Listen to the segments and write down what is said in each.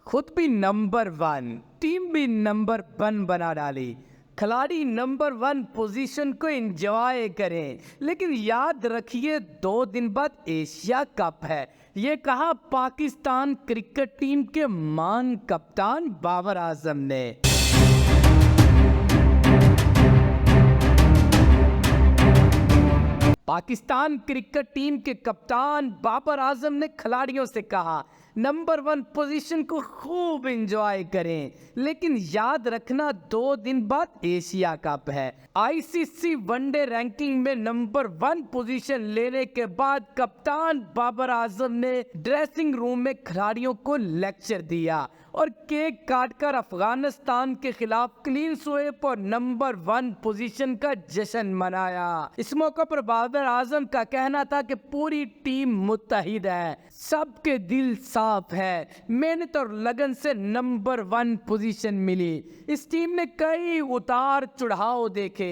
खुद भी number 1, team भी नंबर 1 बना डाली। खिलाड़ी नंबर 1 पोजीशन को एंजॉय करें, लेकिन याद रखिए 2 दिन बाद एशिया कप है। ये कहा पाकिस्तान क्रिकेट टीम के महान कप्तान बाबर आजम ने। पाकिस्तान क्रिकेट टीम के कप्तान बाबर आजम ने खिलाड़ियों से कहा, नंबर 1 पोजीशन को खूब एंजॉय करें, लेकिन याद रखना 2 दिन बाद एशिया कप है। आईसीसी वनडे रैंकिंग में नंबर 1 पोजीशन लेने के बाद कप्तान बाबर आजम ने ड्रेसिंग रूम में खिलाड़ियों को लेक्चर दिया और केक काटकर अफगानिस्तान के खिलाफ क्लीन स्वीप और नंबर 1 पोजीशन का जश्न मनाया। इस मौके पर बाबर आजम का कहना था कि पूरी टीम मुत्तहिद है, सबके दिल साफ है, मेहनत और लगन से नंबर 1 पोजीशन मिली। इस टीम ने कई उतार चढ़ाव देखे।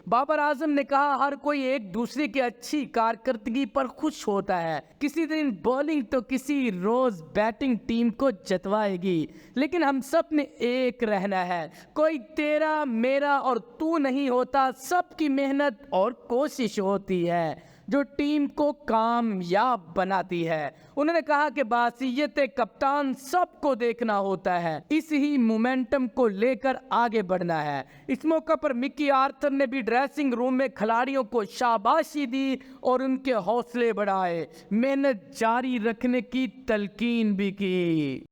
बाबर आजम ने कहा, हर कोई एक दूसरे की अच्छी कारकर्दगी पर खुश होता है। किसी दिन बॉलिंग तो किसी रोज बैटिंग टीम को जतवाएगी, लेकिन हम सब ने एक रहना है। कोई तेरा मेरा और तू नहीं होता, सबकी मेहनत और कोशिश होती है जो टीम को कामयाब बनाती है। उन्होंने कहा कि बासियत कप्तान सबको देखना होता है, इस ही मोमेंटम को लेकर आगे बढ़ना है। इस मौके पर मिकी आर्थर ने भी ड्रेसिंग रूम में खिलाड़ियों को शाबाशी दी और उनके हौसले बढ़ाए, मेहनत जारी रखने की तलकीन भी की।